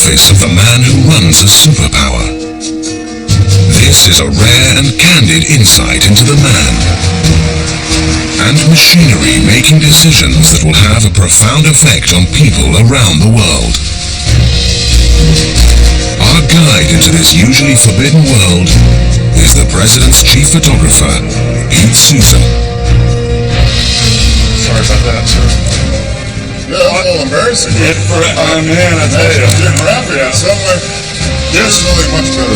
office of the man who runs a superpower. This is a rare and candid insight into the man and machinery making decisions that will have a profound effect on people around the world. Our guide into this usually forbidden world is the President's chief photographer, Pete Souza. Sorry about that, sir. Yeah, that's a little embarrassing. Man, I tell you. You're rapping it somewhere. This is really much better.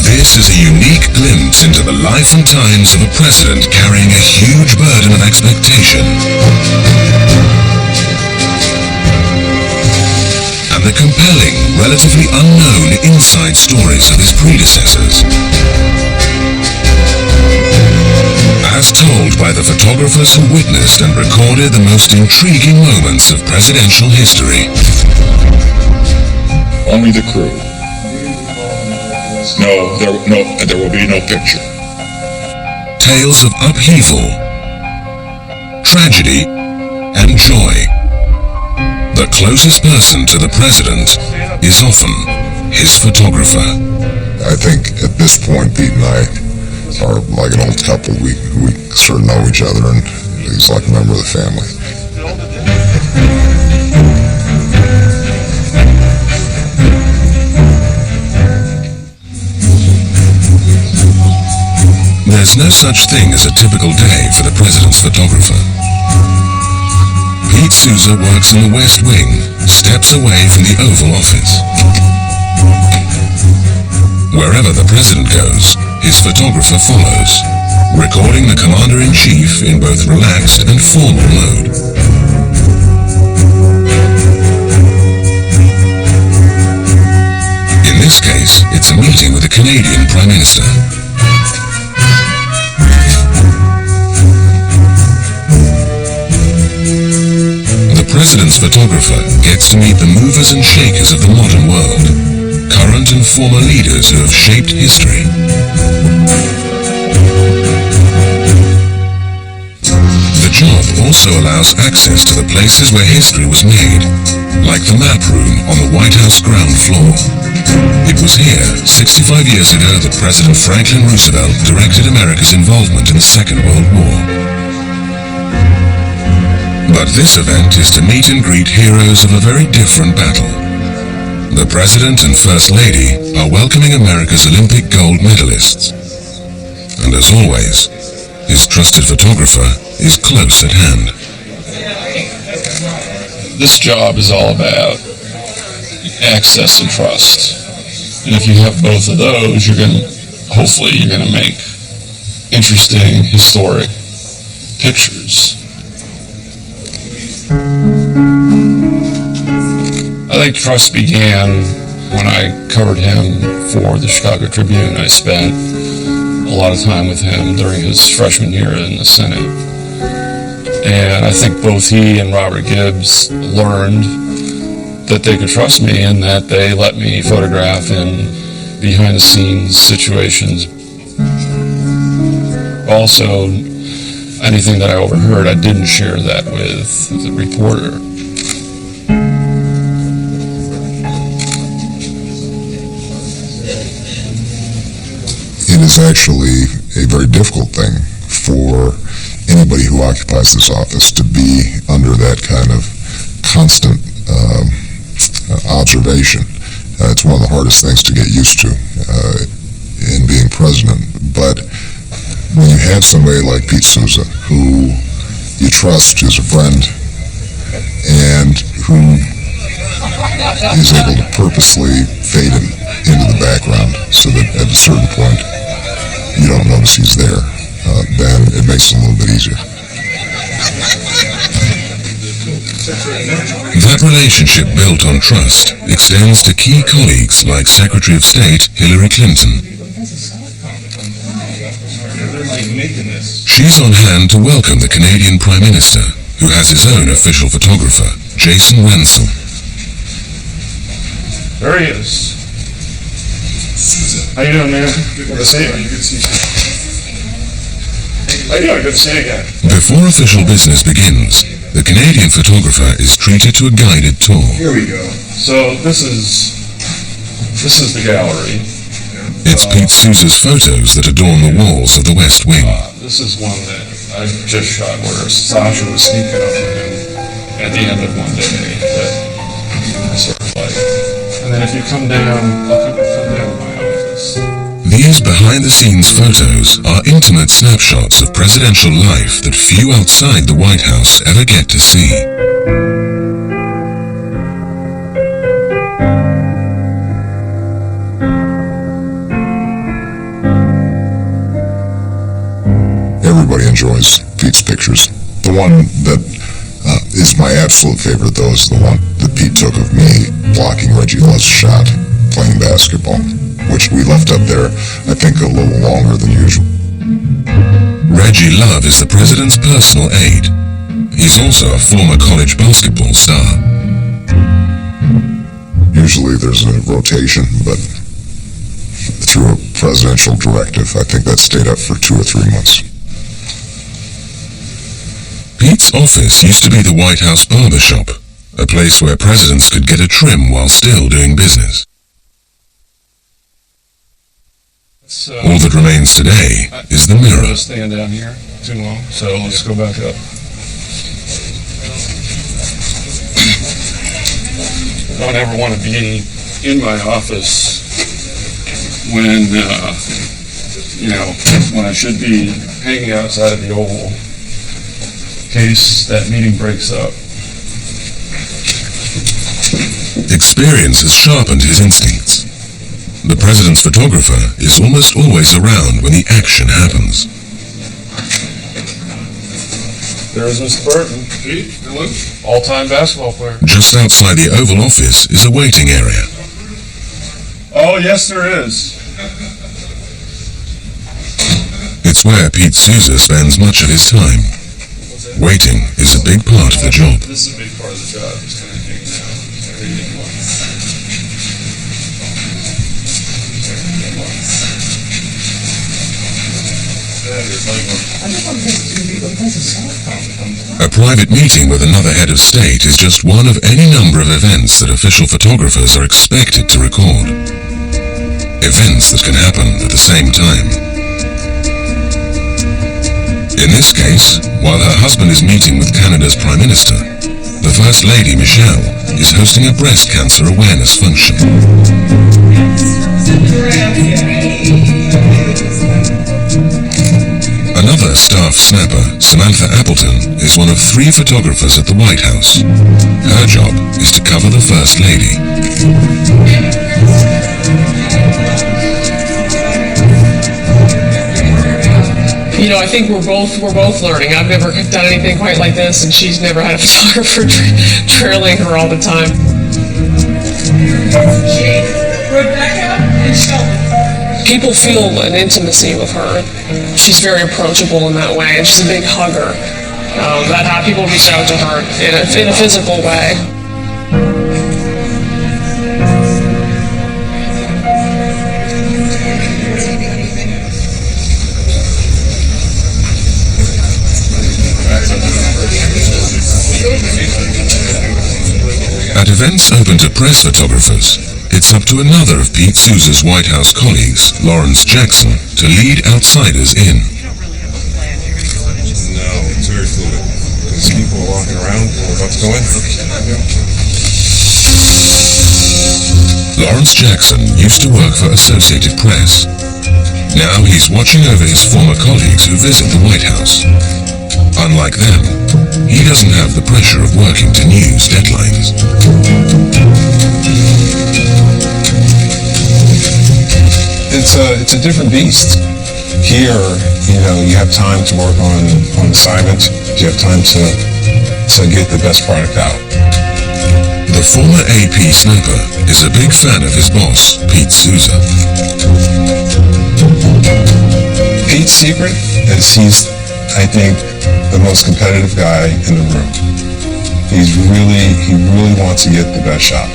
This is a unique glimpse into the life and times of a president carrying a huge burden of expectation and the compelling, relatively unknown inside stories of his predecessors, as told by the photographers who witnessed and recorded the most intriguing moments of presidential history. Only the crew. No, there will be no picture. Tales of upheaval, tragedy, and joy. The closest person to the president is often his photographer. I think at this point, Pete and I are like an old couple. We sort of know each other, and he's like a member of the family. There's no such thing as a typical day for the president's photographer. Pete Souza works in the West Wing, steps away from the Oval Office. Wherever the president goes, his photographer follows, recording the commander-in-chief in both relaxed and formal mode. In this case, it's a meeting with the Canadian Prime Minister. The president's photographer gets to meet the movers and shakers of the modern world, current and former leaders who have shaped history. The job also allows access to the places where history was made, like the map room on the White House ground floor. It was here, 65 years ago, that President Franklin Roosevelt directed America's involvement in the Second World War. But this event is to meet and greet heroes of a very different battle. The President and First Lady are welcoming America's Olympic gold medalists. And as always, his trusted photographer is close at hand. This job is all about access and trust. And if you have both of those, hopefully you're going to make interesting, historic pictures. I think trust began when I covered him for the Chicago Tribune. I spent a lot of time with him during his freshman year in the Senate. And I think both he and Robert Gibbs learned that they could trust me and that they let me photograph in behind-the-scenes situations. Also, anything that I overheard, I didn't share that with the reporter. It is actually a very difficult thing for anybody who occupies this office to be under that kind of constant observation. It's one of the hardest things to get used to in being president. But when you have somebody like Pete Souza, who you trust is a friend and who is able to purposely fade him into the background so that at a certain point you don't notice he's there, then it makes it a little bit easier. That relationship built on trust extends to key colleagues like Secretary of State Hillary Clinton. She's on hand to welcome the Canadian Prime Minister, who has his own official photographer, Jason Ransel. There he is. How you doing, man? Good to see you. How you doing? Good to see you again. Before official business begins, the Canadian photographer is treated to a guided tour. Here we go. So this is the gallery. It's Pete Souza's photos that adorn the walls of the West Wing. This is one that I just shot where Sasha was sneaking up with him at the end of one day that I sort of like. And then if you come down, I'll come down to my office. These behind-the-scenes photos are intimate snapshots of presidential life that few outside the White House ever get to see. Everybody enjoys Pete's pictures. The one that is my absolute favorite, though, is the one that Pete took of me blocking Reggie Love's shot playing basketball, which we left up there, I think, a little longer than usual. Reggie Love is the president's personal aide. He's also a former college basketball star. Usually there's a rotation, but through a presidential directive, I think that stayed up for 2 or 3 months. Pete's office used to be the White House barber shop, a place where presidents could get a trim while still doing business. All that remains today is the mirror. I'm stand down here too long, so let's go back up. I don't ever want to be in my office when, when I should be hanging outside of the Oval in case that meeting breaks up. Experience has sharpened his instincts. The president's photographer is almost always around when the action happens. There's Mr. Burton. Pete, hello. All-time basketball player. Just outside the Oval Office is a waiting area. Oh, yes, there is. It's where Pete Souza spends much of his time. Waiting is a big part of the job. This is a big part of the job, just kind of hanging out, reading. A private meeting with another head of state is just one of any number of events that official photographers are expected to record. Events that can happen at the same time. In this case, while her husband is meeting with Canada's Prime Minister, the First Lady, Michelle, is hosting a breast cancer awareness function. Another staff snapper, Samantha Appleton, is one of 3 photographers at the White House. Her job is to cover the First Lady. You know, I think we're both learning. I've never done anything quite like this, and she's never had a photographer trailing her all the time. Rebecca and Shelby. People feel an intimacy with her. She's very approachable in that way, and she's a big hugger. That how people reach out to her in a physical way. At events open to press photographers, it's up to another of Pete Souza's White House colleagues, Lawrence Jackson, to lead outsiders in. No, it's very fluid, because people are walking around, we're about to go in. Lawrence Jackson used to work for Associated Press. Now he's watching over his former colleagues who visit the White House. Unlike them, he doesn't have the pressure of working to news deadlines. It's a different beast. Here, you have time to work on assignment. You have time to get the best product out. The former AP snapper is a big fan of his boss, Pete Souza. Pete's secret is he's, I think, the most competitive guy in the room. He really wants to get the best shot.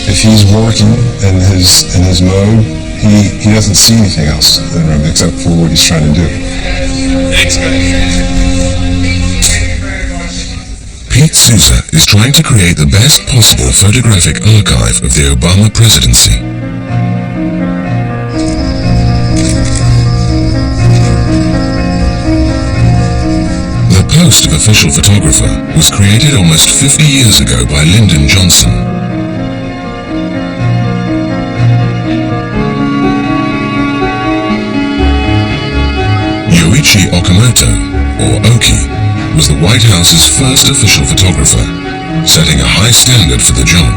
If he's working in his mode, he doesn't see anything else in the room except for what he's trying to do. Thanks, man. Pete Souza is trying to create the best possible photographic archive of the Obama presidency. The post of official photographer was created almost 50 years ago by Lyndon Johnson. Yoichi Okamoto, or Oki, was the White House's first official photographer, setting a high standard for the job.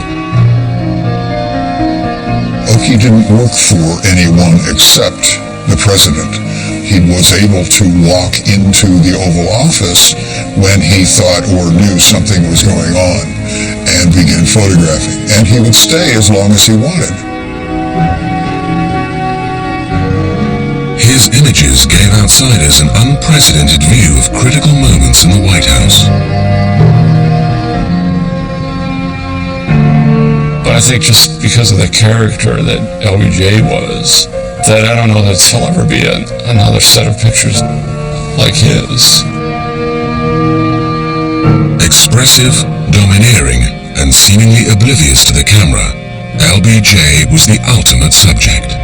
Oki didn't work for anyone except the president. He was able to walk into the Oval Office when he thought or knew something was going on and begin photographing. And he would stay as long as he wanted. His images gave outsiders an unprecedented view of critical moments in the White House. But I think just because of the character that LBJ was, that I don't know that there'll ever be another set of pictures like his. Expressive, domineering, and seemingly oblivious to the camera, LBJ was the ultimate subject.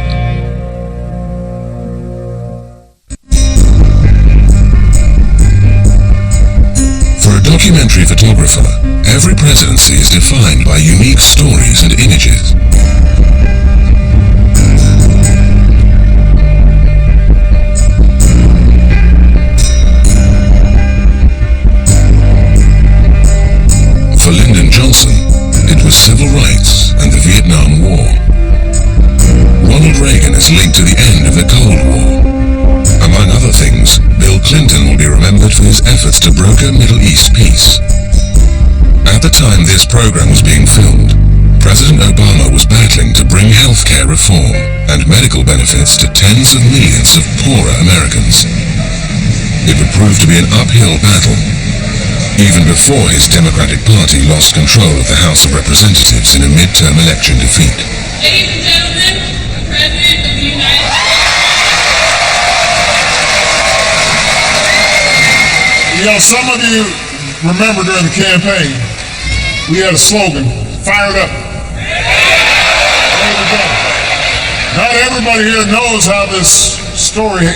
For a documentary photographer, every presidency is defined by unique stories and images. For Lyndon Johnson, it was civil rights and the Vietnam War. Ronald Reagan is linked to the end of the Cold War. Among other things, Bill Clinton will be remembered for his efforts to broker Middle East peace. At the time this program was being filmed, President Obama was battling to bring healthcare reform and medical benefits to tens of millions of poorer Americans. It would prove to be an uphill battle, even before his Democratic Party lost control of the House of Representatives in a midterm election defeat. Ladies and gentlemen, the President of the United States. You know, some of you remember during the campaign, we had a slogan, "Fired up." There we go. Not everybody here knows how this story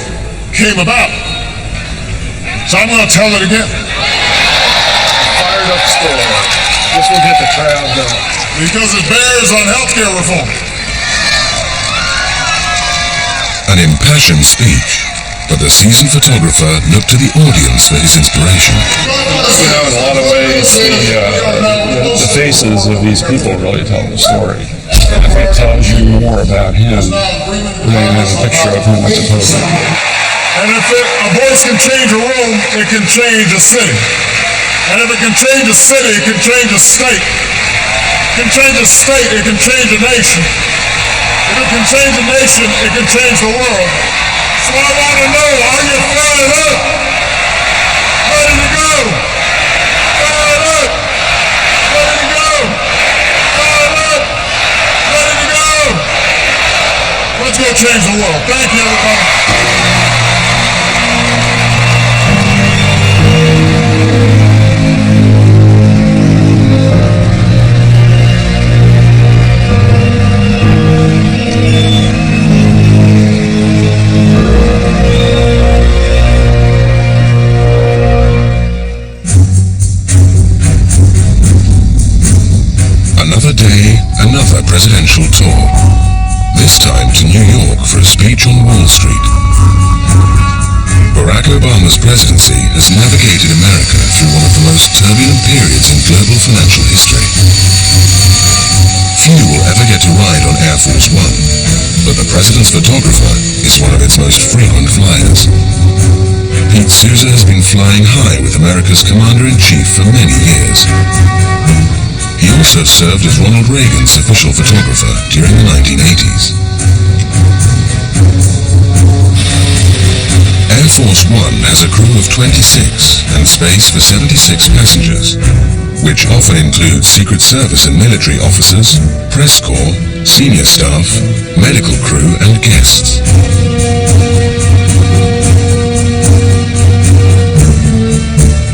came about, so I'm going to tell it again. Fired up story. This will get the crowd going. Because it bears on healthcare reform. An impassioned speech, but the seasoned photographer looked to the audience for his inspiration. You know, in a lot of ways, the faces of these people really tell the story. And if it tells you more about him than a picture of him at the podium. And if a voice can change a room, it can change a city. And if it can change a city, it can change a state. It can change a state, it can change a nation. If it can change a nation, it can change the world. So I want to know, are you fired up? Ready to go? Fired up? Ready to go? Fired up? Ready to go? Let's go change the world. Thank you, everybody. Another day, another presidential tour. This time to New York for a speech on Wall Street. Barack Obama's presidency has navigated America through one of the most turbulent periods in global financial history. Few will ever get to ride on Air Force One, but the president's photographer is one of its most frequent flyers. Pete Souza has been flying high with America's Commander-in-Chief for many years. He also served as Ronald Reagan's official photographer during the 1980s. Air Force One has a crew of 26 and space for 76 passengers, which often includes Secret Service and military officers, press corps, senior staff, medical crew, and guests.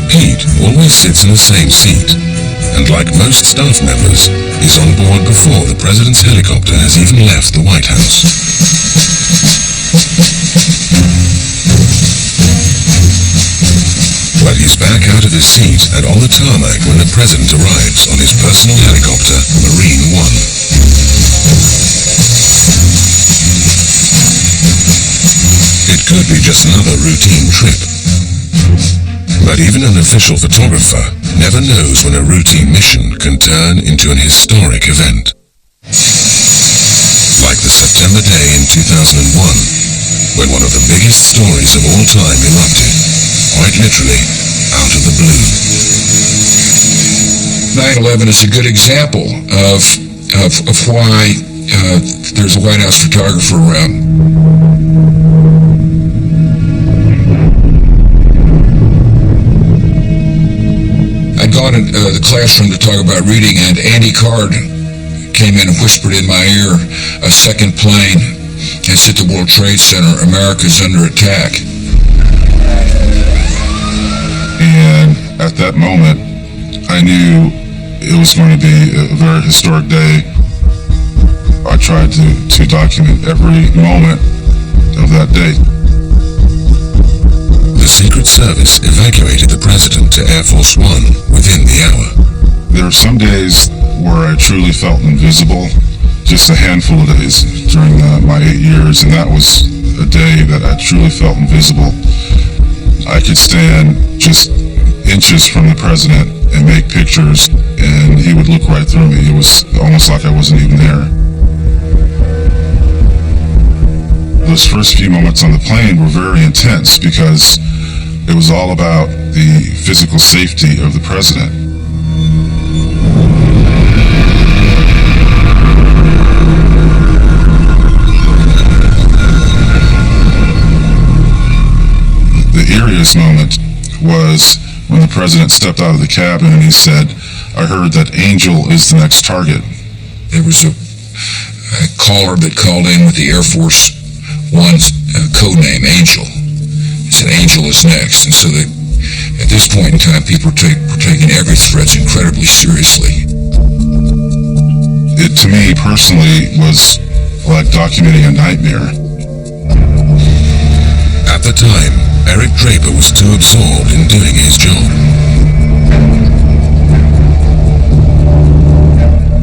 Pete always sits in the same seat, and like most staff members, is on board before the president's helicopter has even left the White House. But he's back out of his seat and on the tarmac when the president arrives on his personal helicopter, Marine One. It could be just another routine trip. But even an official photographer never knows when a routine mission can turn into an historic event. Like the September day in 2001, when one of the biggest stories of all time erupted, quite literally, out of the blue. 9/11 is a good example of why there's a White House photographer around. I'd gone in the classroom to talk about reading, and Andy Card came in and whispered in my ear, "A second plane has hit the World Trade Center. America's under attack." And at that moment, I knew it was going to be a very historic day. I tried to document every moment of that day. The Secret Service evacuated the president to Air Force One within the hour. There are some days where I truly felt invisible, just a handful of days during my 8 years, and that was a day that I truly felt invisible. I could stand just inches from the president and make pictures, and he would look right through me. It was almost like I wasn't even there. Those first few moments on the plane were very intense because it was all about the physical safety of the president. The eeriest moment was when the president stepped out of the cabin and he said, "I heard that Angel is the next target." There was a caller that called in with the Air Force One's code name, Angel. He said, "Angel is next." And so at this point in time, people were taking every threat incredibly seriously. It, to me personally, was like documenting a nightmare. At the time, Eric Draper was too absorbed in doing his job.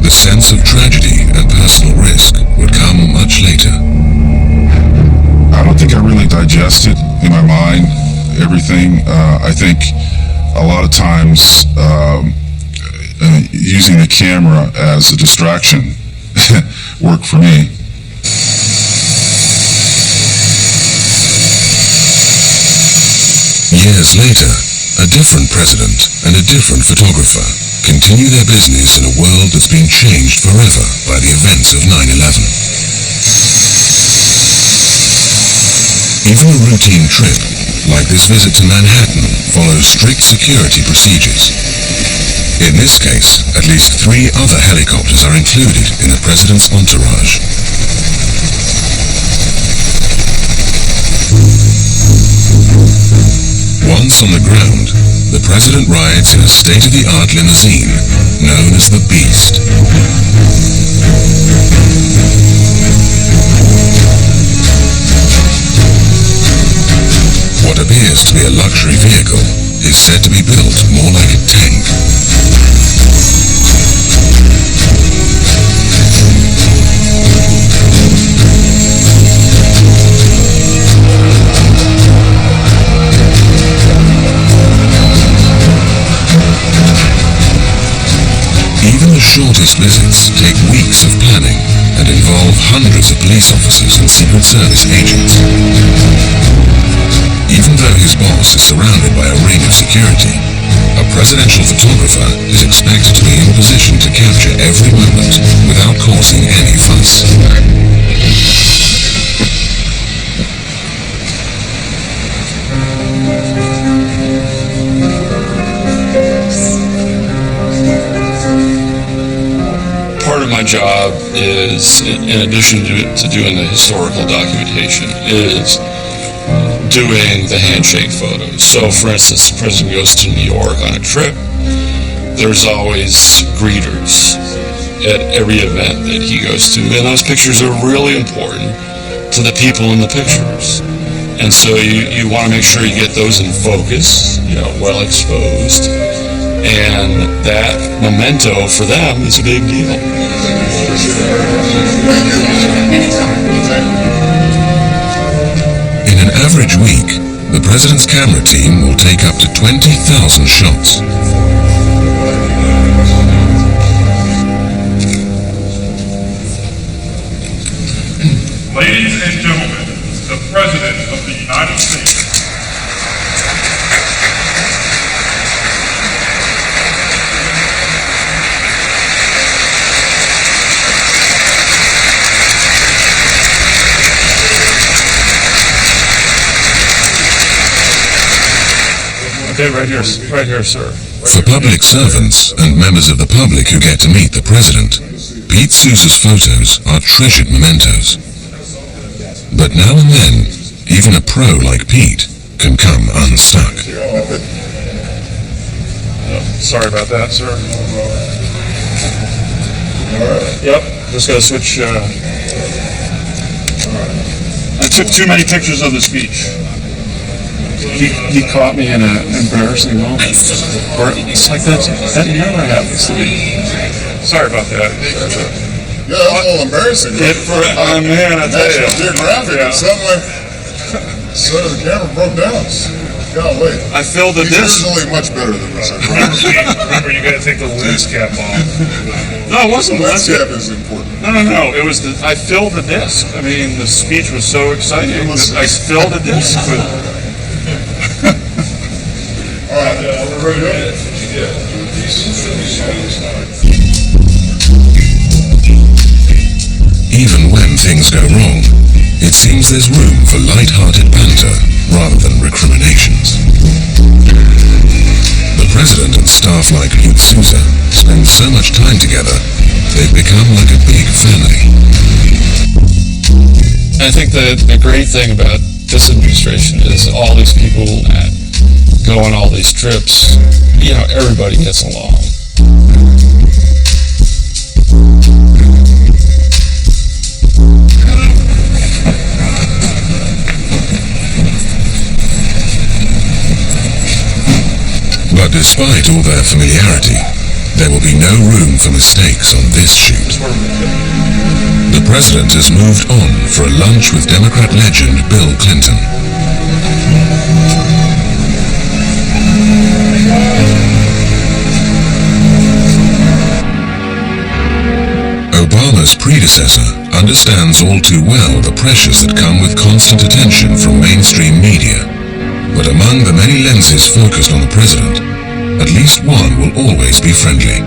The sense of tragedy and personal risk would come much later. I don't think I really digested in my mind everything. I think a lot of times using the camera as a distraction worked for me. Years later, a different president and a different photographer continue their business in a world that's been changed forever by the events of 9/11. Even a routine trip, like this visit to Manhattan, follows strict security procedures. In this case, at least 3 other helicopters are included in the president's entourage. Once on the ground, the president rides in a state-of-the-art limousine known as the Beast. What appears to be a luxury vehicle is said to be built more like a tank. Even the shortest visits take weeks of planning and involve hundreds of police officers and Secret Service agents. Even though his boss is surrounded by a ring of security, a presidential photographer is expected to be in position to capture every moment without causing any fuss. Part of my job is, in addition to doing the historical documentation, is doing the handshake photos. So, for instance, the president goes to New York on a trip. There's always greeters at every event that he goes to, and those pictures are really important to the people in the pictures. And so you want to make sure you get those in focus, well exposed, and that memento for them is a big deal. In an average week, the president's camera team will take up to 20,000 shots. Ladies and gentlemen, the President of the United States. Okay, right here, sir. For public servants and members of the public who get to meet the president, Pete Souza's photos are treasured mementos. But now and then, even a pro like Pete can come unstuck. Sorry about that, sir. Yep, just gotta switch. I took too many pictures of the speech. He caught me in an embarrassing moment. It's like that never happens to me. Sorry about that. Yeah, that's a little embarrassing. Man, I tell you. National Geographic, and suddenly, the camera broke down. Golly. I filled the disc. He's usually much better than this. Remember, you got to take the lens cap off. No, it wasn't The the lens lens cap cap. is important. No. It was I filled the disc. I mean, the speech was so exciting that I filled the disc with. All right, we're ready to go. Even when things go wrong, it seems there's room for light-hearted banter rather than recriminations. The president and staff like Pete Souza spend so much time together, they've become like a big family. I think the great thing about this administration is all these people that go on all these trips, everybody gets along. But despite all their familiarity, there will be no room for mistakes on this shoot. The president has moved on for a lunch with Democrat legend Bill Clinton. Obama's predecessor understands all too well the pressures that come with constant attention from mainstream media. But among the many lenses focused on the president, at least one will always be friendly,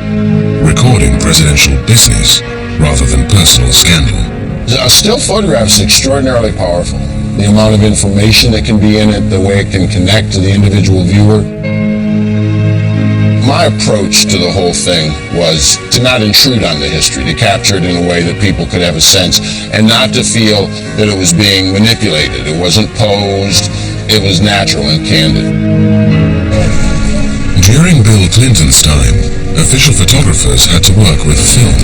recording presidential business rather than personal scandal. A still photograph is extraordinarily powerful. The amount of information that can be in it, the way it can connect to the individual viewer. My approach to the whole thing was to not intrude on the history, to capture it in a way that people could have a sense, and not to feel that it was being manipulated. It wasn't posed. It was natural and candid. During Bill Clinton's time, official photographers had to work with film.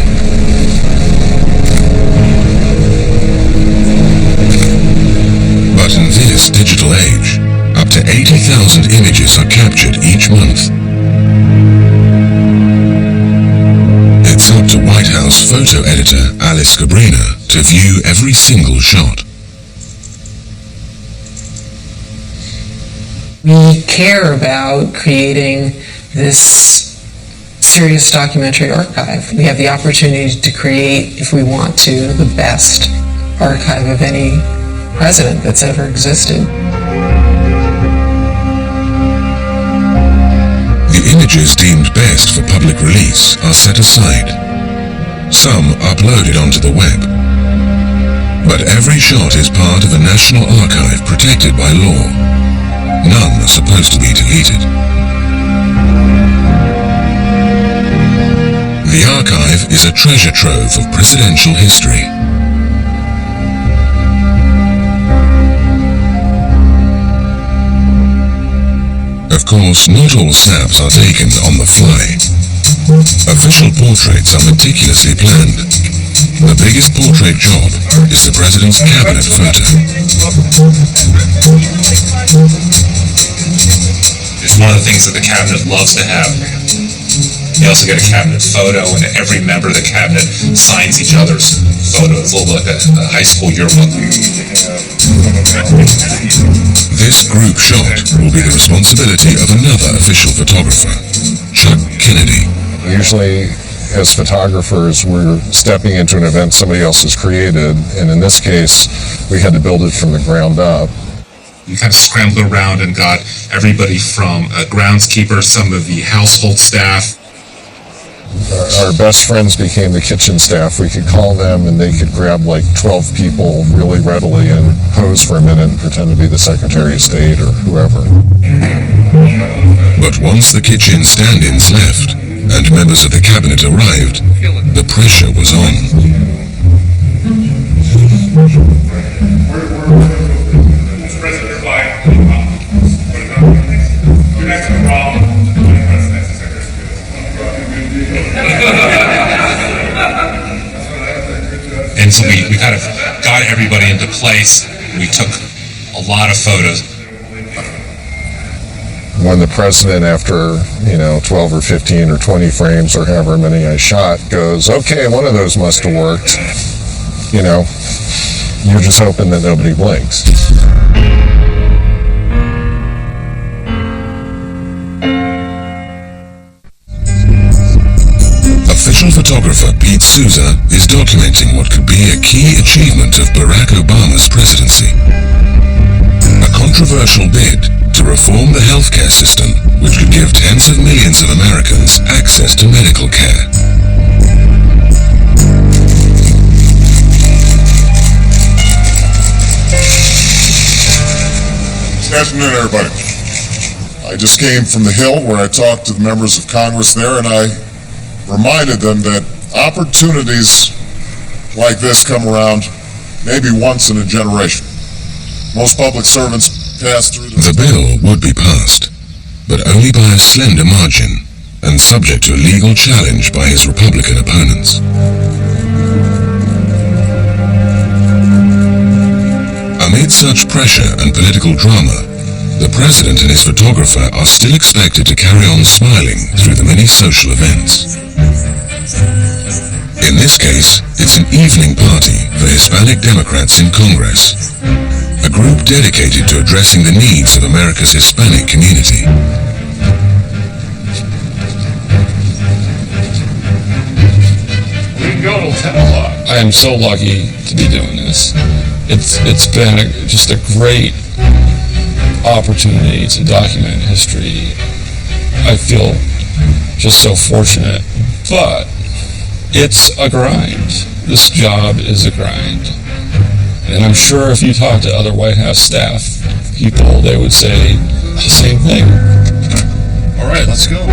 But in this digital age, up to 80,000 images are captured each month. It's up to White House photo editor Alice Gabrina to view every single shot. We care about creating this serious documentary archive. We have the opportunity to create, if we want to, the best archive of any president that's ever existed. The images deemed best for public release are set aside. Some uploaded onto the web. But every shot is part of a national archive protected by law. None are supposed to be deleted. The archive is a treasure trove of presidential history. course, not all snaps are taken on the fly. Official portraits are meticulously planned. The biggest portrait job is the president's cabinet photo. It's one of the things that the cabinet loves to have. You also get a cabinet photo, and every member of the cabinet signs each other's photos. It's a little like a high school yearbook. This group shot will be the responsibility of another official photographer, Chuck Kennedy. Usually, as photographers, we're stepping into an event somebody else has created, and in this case, we had to build it from the ground up. We kind of scrambled around and got everybody from a groundskeeper, some of the household staff. Our best friends became the kitchen staff. We could call them and they could grab like 12 people really readily and pose for a minute and pretend to be the Secretary of State or whoever. But once the kitchen stand-ins left and members of the cabinet arrived, the pressure was on. And so we kind of got everybody into place. We took a lot of photos. When the president, after 12 or 15 or 20 frames or however many I shot, goes, okay, one of those must have worked, you're just hoping that nobody blinks. Official photographer Pete Souza is documenting what could be a key achievement of Barack Obama's presidency. A controversial bid to reform the healthcare system, which could give tens of millions of Americans access to medical care. Good afternoon, everybody. I just came from the Hill where I talked to the members of Congress there, and I reminded them that opportunities like this come around maybe once in a generation. Most public servants pass through this. The bill would be passed, but only by a slender margin and subject to a legal challenge by his Republican opponents. Amid such pressure and political drama, the president and his photographer are still expected to carry on smiling through the many social events. In this case, it's an evening party for Hispanic Democrats in Congress, a group dedicated to addressing the needs of America's Hispanic community. We can go till 10 o'clock. I am so lucky to be doing this. It's been just a great opportunity to document history. I feel just so fortunate, but it's a grind. This job is a grind. And I'm sure if you talk to other White House staff people, they would say the same thing. All right, let's go.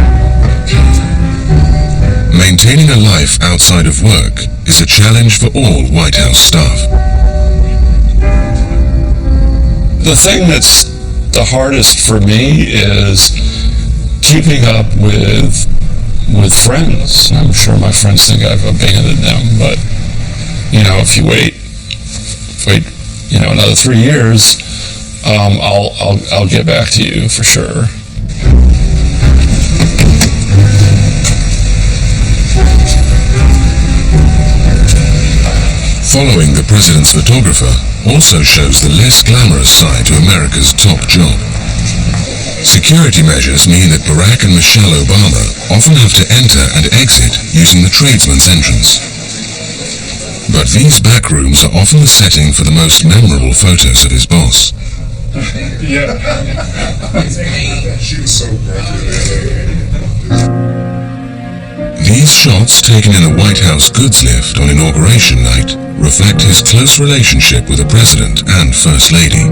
Maintaining a life outside of work is a challenge for all White House staff. The thing that's the hardest for me is keeping up with friends. I'm sure my friends think I've abandoned them, but if you wait another 3 years, I'll get back to you for sure. Following the president's photographer also shows the less glamorous side to America's top job. Security measures mean that Barack and Michelle Obama often have to enter and exit using the tradesman's entrance. But these back rooms are often the setting for the most memorable photos of his boss. Yeah. She was so These shots taken in the White House goods lift on Inauguration Night reflect his close relationship with the President and First Lady.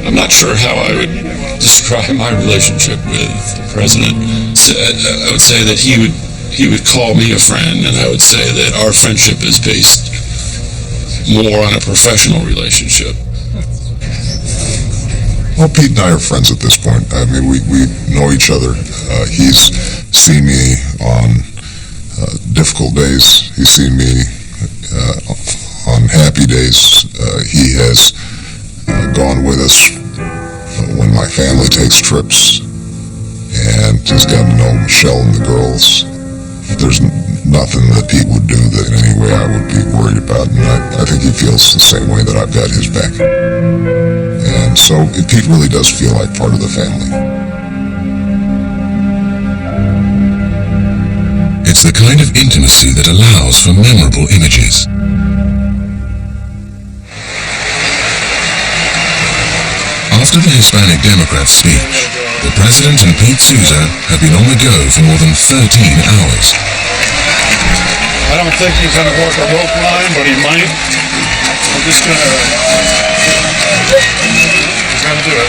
I'm not sure how I would describe my relationship with the President. I would say that he would call me a friend, and I would say that our friendship is based more on a professional relationship. Well, Pete and I are friends at this point. I mean, we know each other. He's seen me on difficult days. He's seen me on happy days. He has gone with us when my family takes trips, and has gotten to know Michelle and the girls. There's nothing that Pete would do that in any way I would be worried about, and I think he feels the same way that I've got his back. And so Pete really does feel like part of the family. It's the kind of intimacy that allows for memorable images. After the Hispanic Democrat speech, the President and Pete Souza have been on the go for more than 13 hours. I don't think he's going to work a rope line, but he might. I'm just going to... He's going to do it.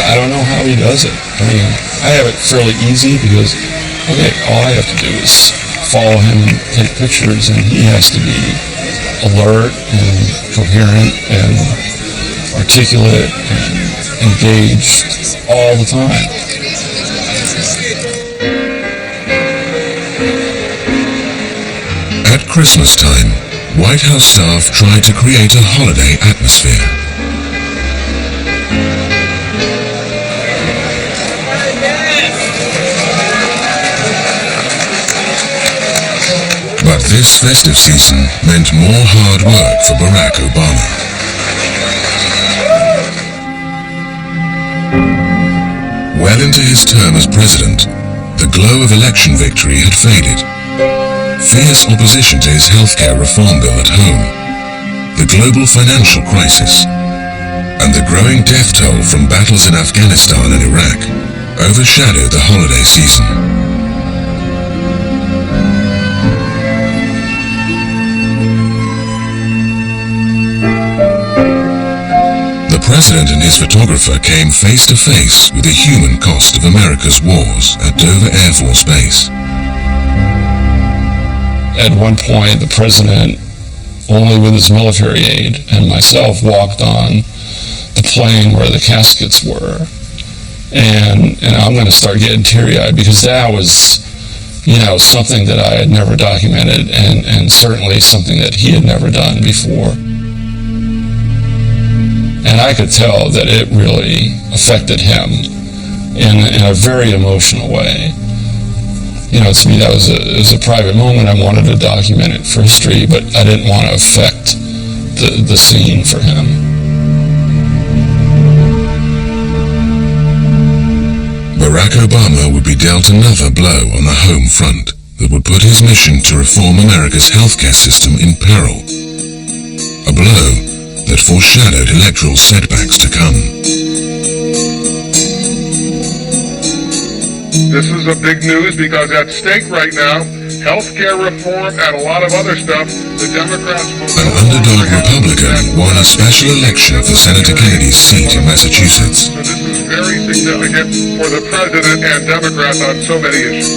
I don't know how he does it. I mean, I have it fairly easy because, okay, all I have to do is follow him and take pictures, and he has to be alert and coherent and articulate and engaged all the time. At Christmas time, White House staff tried to create a holiday atmosphere. But this festive season meant more hard work for Barack Obama. Well into his term as president, the glow of election victory had faded. Fierce opposition to his healthcare reform bill at home, the global financial crisis, and the growing death toll from battles in Afghanistan and Iraq overshadowed the holiday season. The president and his photographer came face to face with the human cost of America's wars at Dover Air Force Base. At one point, the president, only with his military aide and myself, walked on the plane where the caskets were. And I'm going to start getting teary-eyed because that was, something that I had never documented and certainly something that he had never done before. And I could tell that it really affected him in a very emotional way. To me, that was a private moment. I wanted to document it for history, but I didn't want to affect the scene for him. Barack Obama would be dealt another blow on the home front that would put his mission to reform America's healthcare system in peril. A blow that foreshadowed electoral setbacks to come. This is a big news because at stake right now, healthcare reform and a lot of other stuff, the Democrats will... An underdog Republican won a special election for Senator Kennedy's seat in Massachusetts. So this is very significant for the president and Democrats on so many issues.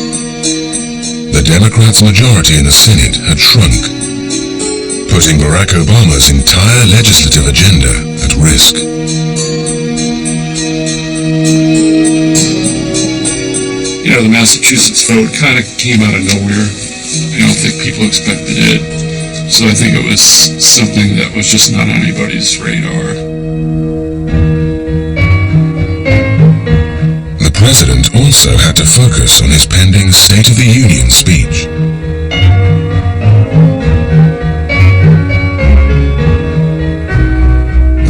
The Democrats' majority in the Senate had shrunk, putting Barack Obama's entire legislative agenda at risk. The Massachusetts vote kind of came out of nowhere. I don't think people expected it. So I think it was something that was just not on anybody's radar. The president also had to focus on his pending State of the Union speech.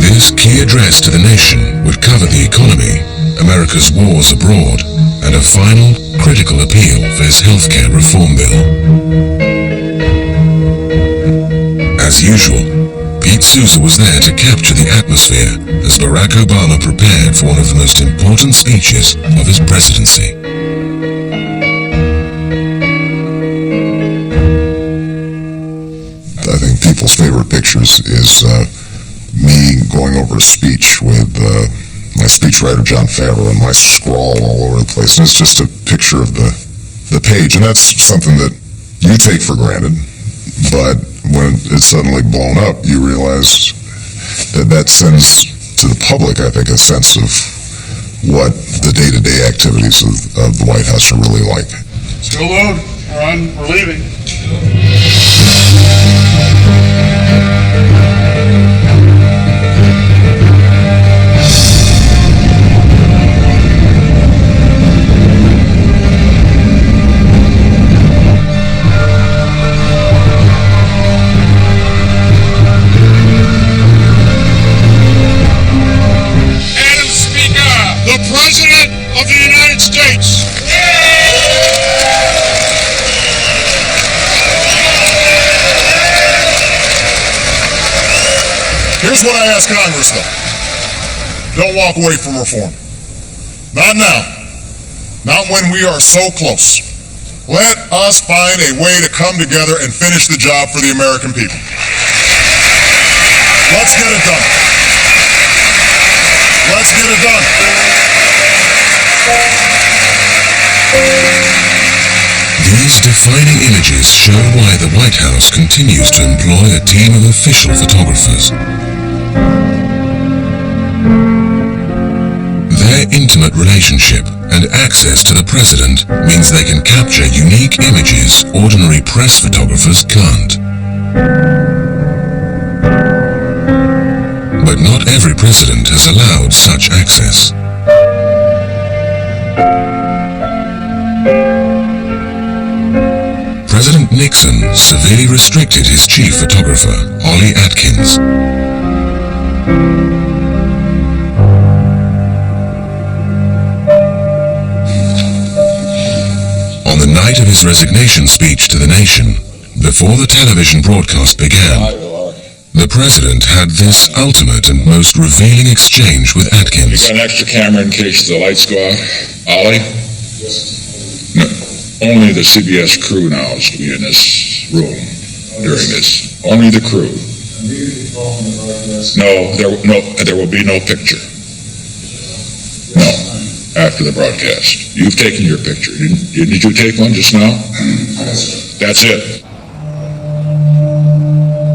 This key address to the nation would cover the economy, America's wars abroad, and a final, critical appeal for his healthcare reform bill. As usual, Pete Souza was there to capture the atmosphere as Barack Obama prepared for one of the most important speeches of his presidency. I think people's favorite pictures is me going over a speech with my speechwriter John Favreau and my scrawl all over the place, and it's just a picture of the page, and that's something that you take for granted, but when it's suddenly blown up, you realize that sends to the public, I think, a sense of what the day-to-day activities of the White House are really like. Still load. We're leaving. Here's what I ask Congress, though. Don't walk away from reform. Not now. Not when we are so close. Let us find a way to come together and finish the job for the American people. Let's get it done. Let's get it done. These defining images show why the White House continues to employ a team of official photographers. Their intimate relationship and access to the president means they can capture unique images ordinary press photographers can't. But not every president has allowed such access. President Nixon severely restricted his chief photographer, Ollie Atkins. On the night of his resignation speech to the nation, before the television broadcast began, the president had this ultimate and most revealing exchange with Atkins. You got an extra camera in case the lights go out? Ollie? No. Only the CBS crew now is to be in this room during this. Only the crew. No, there will be no picture. No, after the broadcast. You've taken your picture. Did you take one just now? That's it.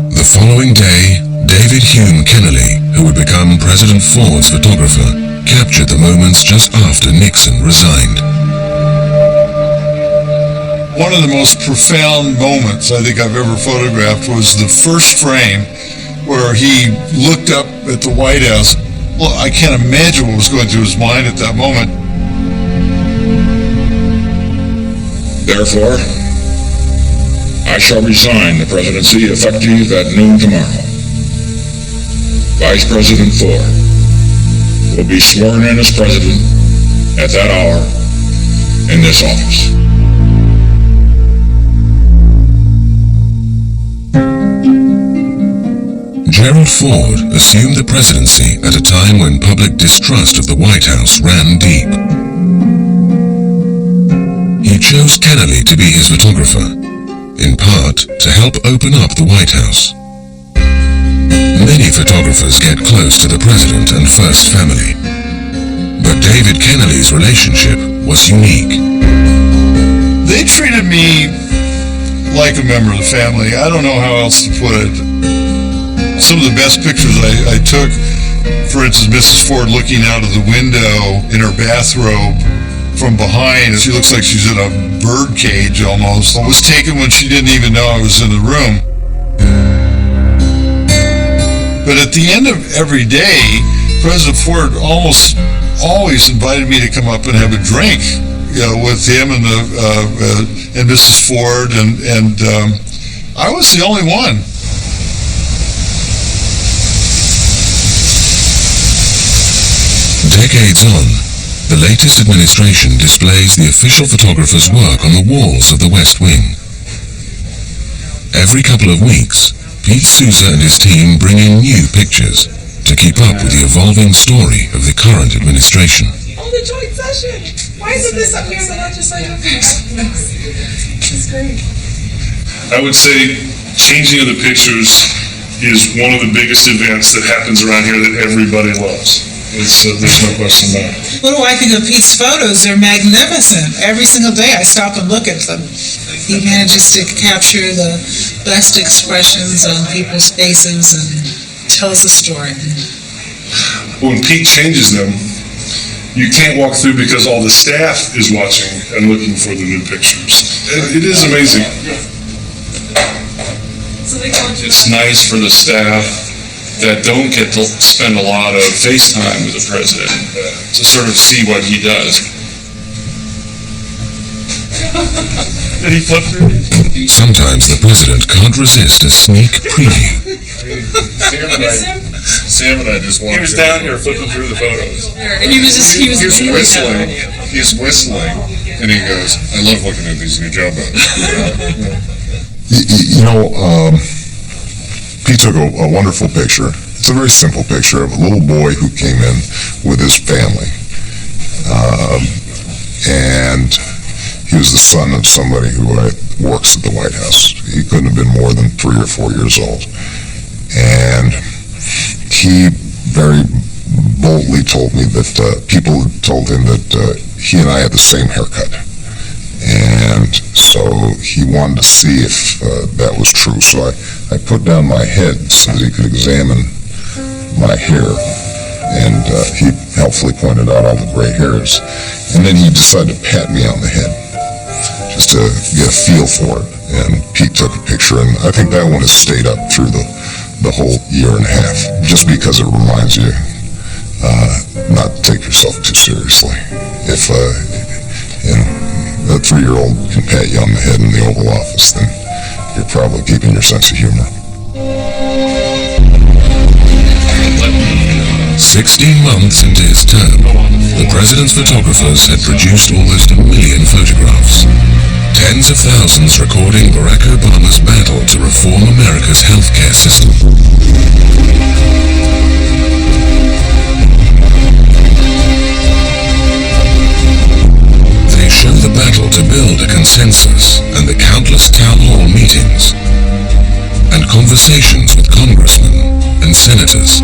The following day, David Hume Kennelly, who would become President Ford's photographer, captured the moments just after Nixon resigned. One of the most profound moments I think I've ever photographed was the first frame where he looked up at the White House. Well, I can't imagine what was going through his mind at that moment. Therefore, I shall resign the presidency effective at noon tomorrow. Vice President Ford will be sworn in as president at that hour in this office. Gerald Ford assumed the presidency at a time when public distrust of the White House ran deep. He chose Kennelly to be his photographer, in part to help open up the White House. Many photographers get close to the president and first family, but David Kennelly's relationship was unique. They treated me like a member of the family. I don't know how else to put it. Some of the best pictures I took, for instance, Mrs. Ford looking out of the window in her bathrobe from behind. She looks like she's in a bird cage almost. It was taken when she didn't even know I was in the room. But at the end of every day, President Ford almost always invited me to come up and have a drink, with him and Mrs. Ford, and I was the only one. Decades on, the latest administration displays the official photographer's work on the walls of the West Wing. Every couple of weeks, Pete Souza and his team bring in new pictures to keep up with the evolving story of the current administration. Oh, the joint session! Why isn't this up here in the legislative? It's great. I would say changing of the pictures is one of the biggest events that happens around here that everybody loves. There's no question about it. What do I think of Pete's photos? They're magnificent. Every single day I stop and look at them. He manages to capture the best expressions on people's faces and tells a story. When Pete changes them, you can't walk through because all the staff is watching and looking for the new pictures. It is amazing. It's nice for the staff that don't get to spend a lot of FaceTime with the president to sort of see what he does. Did he flip through? Sometimes the president can't resist a sneak preview. Sam and I just walked. He was down here flipping through the photos. And he was whistling. He's whistling, and he goes, "I love looking at these new job ads." Pete took a wonderful picture. It's a very simple picture of a little boy who came in with his family. And he was the son of somebody who works at the White House. He couldn't have been more than 3 or 4 years old. And he very boldly told me that people told him that he and I had the same haircut. And so he wanted to see if that was true. So I put down my head so that he could examine my hair. And he helpfully pointed out all the gray hairs. And then he decided to pat me on the head just to get a feel for it. And Pete took a picture, and I think that one has stayed up through the whole year and a half, just because it reminds you not to take yourself too seriously. If a 3-year-old can pat you on the head in the Oval Office, then you're probably keeping your sense of humor. 16 months into his term, the president's photographers had produced almost 1 million photographs. Tens of thousands recording Barack Obama's battle to reform America's healthcare system. They show the battle to build a consensus and the countless town hall meetings and conversations with congressmen and senators.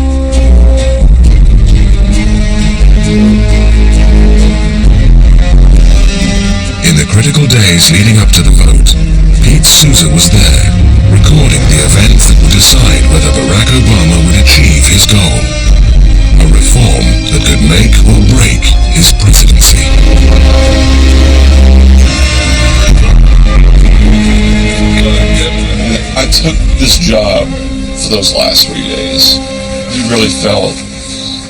In the critical days leading up to the vote, Pete Souza was there, recording the event that would decide whether Barack Obama would achieve his goal, a reform that could make or break his presidency. I took this job for those last 3 days. You really felt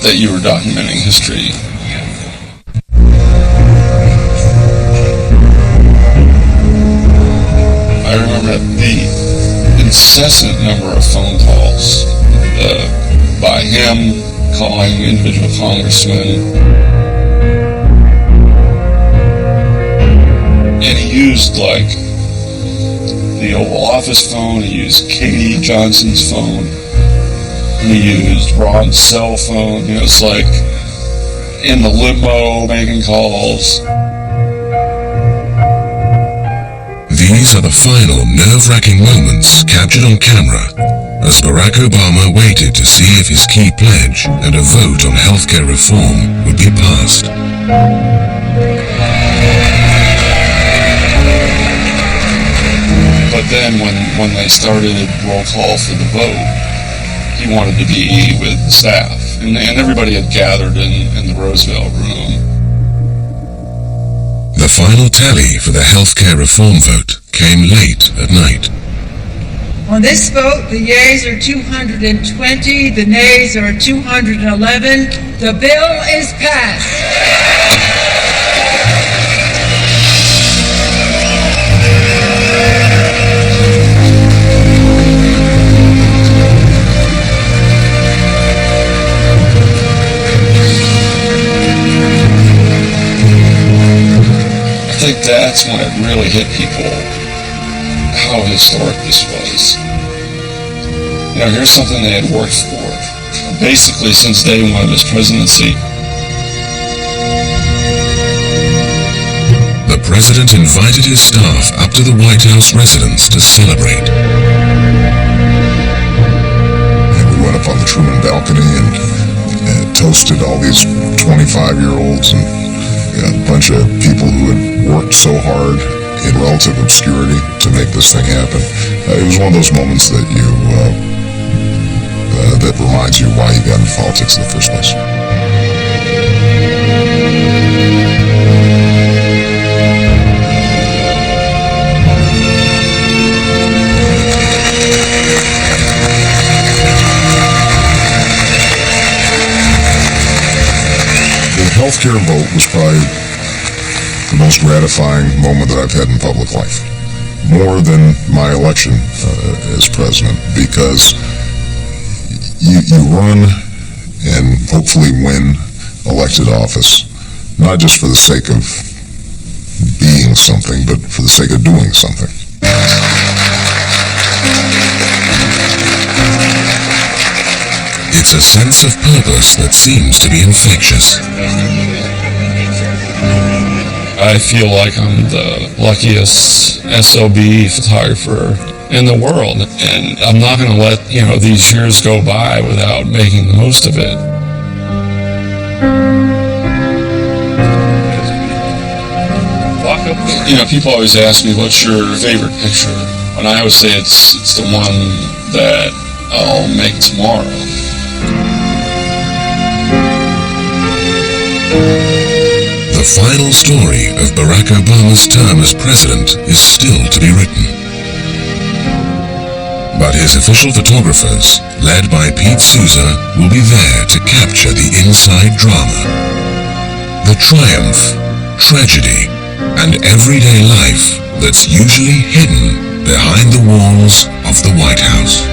that you were documenting history. I remember the incessant number of phone calls by him calling individual congressmen. And he used like the Oval Office phone, he used Katie Johnson's phone, and he used Ron's cell phone. You know, it's like in the limo making calls. These are the final nerve-wracking moments captured on camera as Barack Obama waited to see if his key pledge and a vote on healthcare reform would be passed. But then when they started roll call for the vote, he wanted to be with the staff. And everybody had gathered in the Roosevelt room. The final tally for the healthcare reform vote came late at night. On this vote, the yeas are 220, the nays are 211. The bill is passed. I think that's when it really hit people how historic this was. You know, here's something they had worked for basically since day one of his presidency. The president invited his staff up to the White House residence to celebrate. And we went up on the Truman balcony, and toasted all these 25-year-olds and a bunch of people who had worked so hard in relative obscurity to make this thing happen. It was one of those moments that that reminds you why you got into politics in the first place. The healthcare vote was probably the most gratifying moment that I've had in public life, more than my election as president, because you run and hopefully win elected office, not just for the sake of being something, but for the sake of doing something. It's a sense of purpose that seems to be infectious. I feel like I'm the luckiest SOB photographer in the world, and I'm not going to let, these years go by without making the most of it. People always ask me, what's your favorite picture? And I always say it's the one that I'll make tomorrow. The final story of Barack Obama's term as president is still to be written. But his official photographers, led by Pete Souza, will be there to capture the inside drama. The triumph, tragedy, and everyday life that's usually hidden behind the walls of the White House.